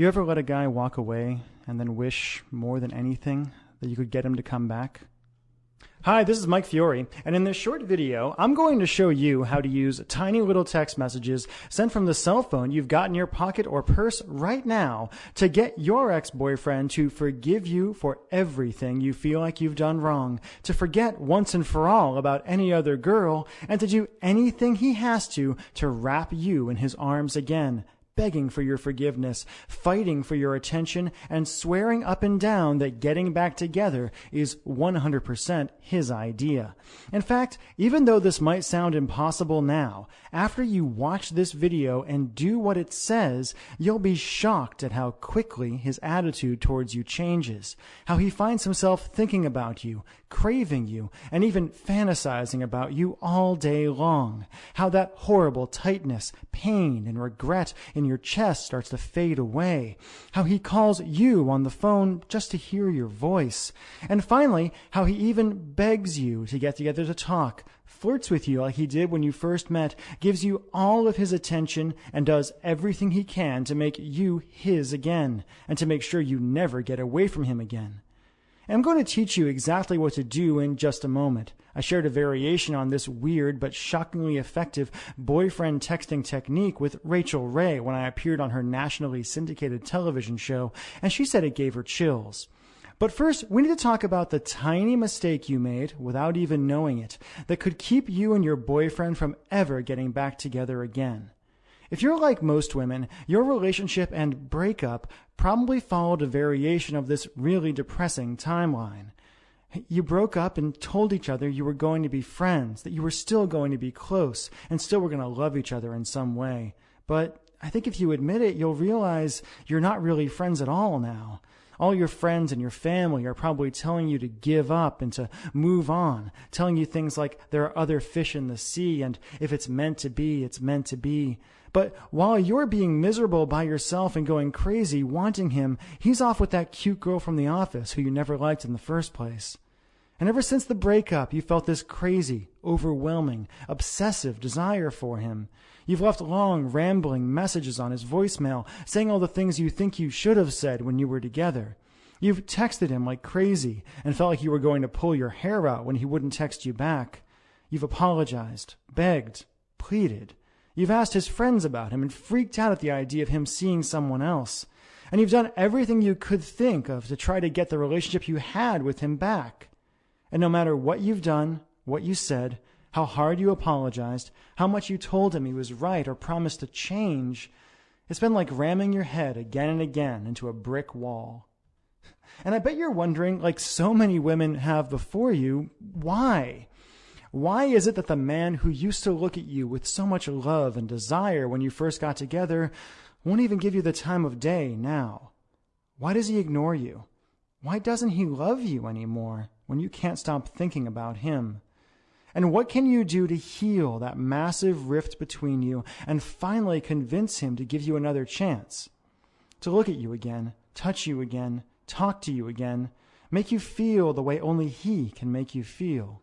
You ever let a guy walk away and then wish more than anything that you could get him to come back? Hi, this is Mike Fiore, and in this short video, I'm going to show you how to use tiny little text messages sent from the cell phone you've got in your pocket or purse right now to get your ex-boyfriend to forgive you for everything you feel like you've done wrong, to forget once and for all about any other girl, and to do anything he has to wrap you in his arms again, begging for your forgiveness, fighting for your attention, and swearing up and down that getting back together is 100% his idea. In fact, even though this might sound impossible now, after you watch this video and do what it says, you'll be shocked at how quickly his attitude towards you changes, how he finds himself thinking about you, craving you, and even fantasizing about you all day long, how that horrible tightness, pain, and regret in your chest starts to fade away, how he calls you on the phone just to hear your voice, and finally, how he even begs you to get together to talk, flirts with you like he did when you first met, gives you all of his attention, and does everything he can to make you his again, and to make sure you never get away from him again. And I'm going to teach you exactly what to do in just a moment. I shared a variation on this weird but shockingly effective boyfriend texting technique with Rachael when I appeared on her nationally syndicated television show, and she said it gave her chills. But first, we need to talk about the tiny mistake you made without even knowing it that could keep you and your boyfriend from ever getting back together again. If you're like most women, your relationship and breakup probably followed a variation of this really depressing timeline. You broke up and told each other you were going to be friends, that you were still going to be close, and still were going to love each other in some way. But I think if you admit it, you'll realize you're not really friends at all now. All your friends and your family are probably telling you to give up and to move on, telling you things like there are other fish in the sea, and if it's meant to be, it's meant to be. But while you're being miserable by yourself and going crazy wanting him, he's off with that cute girl from the office who you never liked in the first place. And ever since the breakup, you felt this crazy, overwhelming, obsessive desire for him. You've left long, rambling messages on his voicemail, saying all the things you think you should have said when you were together. You've texted him like crazy and felt like you were going to pull your hair out when he wouldn't text you back. You've apologized, begged, pleaded. You've asked his friends about him and freaked out at the idea of him seeing someone else. And you've done everything you could think of to try to get the relationship you had with him back. And no matter what you've done, what you said, how hard you apologized, how much you told him he was right or promised to change, it's been like ramming your head again and again into a brick wall. And I bet you're wondering, like so many women have before you, why? Why is it that the man who used to look at you with so much love and desire when you first got together won't even give you the time of day now? Why does he ignore you? Why doesn't he love you anymore when you can't stop thinking about him? And what can you do to heal that massive rift between you and finally convince him to give you another chance? To look at you again, touch you again, talk to you again, make you feel the way only he can make you feel?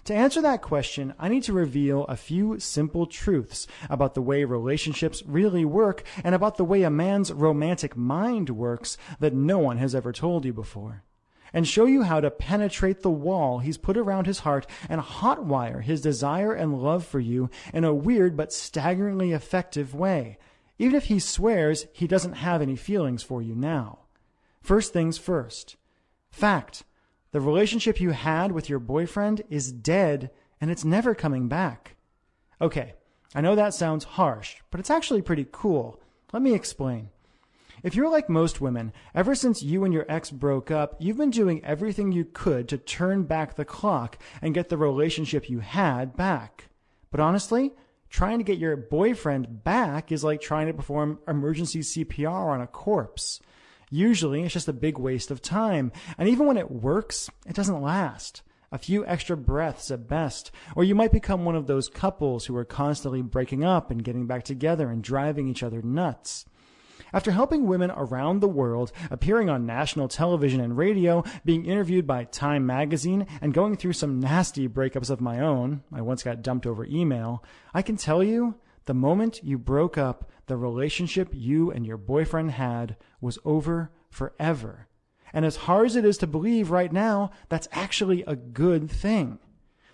To answer that question, I need to reveal a few simple truths about the way relationships really work and about the way a man's romantic mind works that no one has ever told you before, and show you how to penetrate the wall he's put around his heart and hotwire his desire and love for you in a weird but staggeringly effective way, even if he swears he doesn't have any feelings for you now. First things first. Fact. The relationship you had with your boyfriend is dead, and it's never coming back. Okay, I know that sounds harsh, but it's actually pretty cool. Let me explain. If you're like most women, ever since you and your ex broke up, you've been doing everything you could to turn back the clock and get the relationship you had back. But honestly, trying to get your boyfriend back is like trying to perform emergency CPR on a corpse. Usually, it's just a big waste of time, and even when it works, it doesn't last. A few extra breaths at best, or you might become one of those couples who are constantly breaking up and getting back together and driving each other nuts. After helping women around the world, appearing on national television and radio, being interviewed by Time magazine, and going through some nasty breakups of my own, I once got dumped over email, I can tell you The moment you broke up, the relationship you and your boyfriend had was over forever. And as hard as it is to believe right now, that's actually a good thing.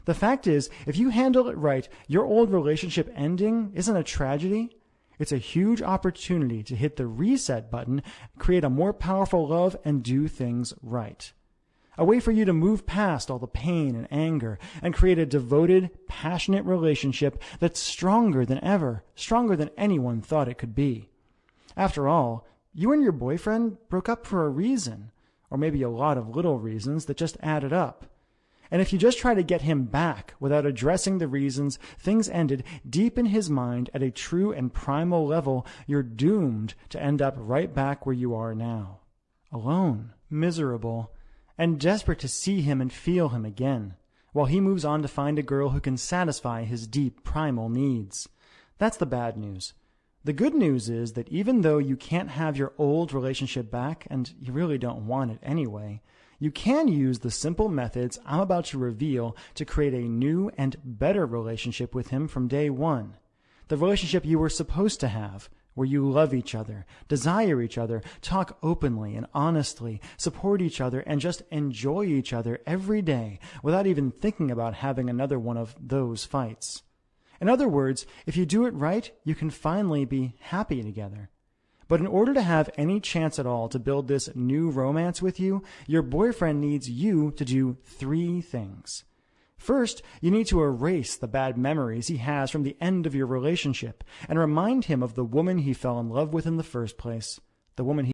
The fact is, if you handle it right, your old relationship ending isn't a tragedy. It's a huge opportunity to hit the reset button, create a more powerful love, and do things right. A way for you to move past all the pain and anger and create a devoted, passionate relationship that's stronger than ever, stronger than anyone thought it could be. After all, you and your boyfriend broke up for a reason, or maybe a lot of little reasons that just added up. And if you just try to get him back without addressing the reasons things ended deep in his mind at a true and primal level, you're doomed to end up right back where you are now. Alone, miserable, and desperate to see him and feel him again, while he moves on to find a girl who can satisfy his deep primal needs. That's the bad news. The good news is that even though you can't have your old relationship back, and you really don't want it anyway, you can use the simple methods I'm about to reveal to create a new and better relationship with him from day one. The relationship you were supposed to have, where you love each other, desire each other, talk openly and honestly, support each other, and just enjoy each other every day without even thinking about having another one of those fights. In other words, if you do it right, you can finally be happy together. But in order to have any chance at all to build this new romance with you, your boyfriend needs you to do 3 things. First, you need to erase the bad memories he has from the end of your relationship and remind him of the woman he fell in love with in the first place, the woman he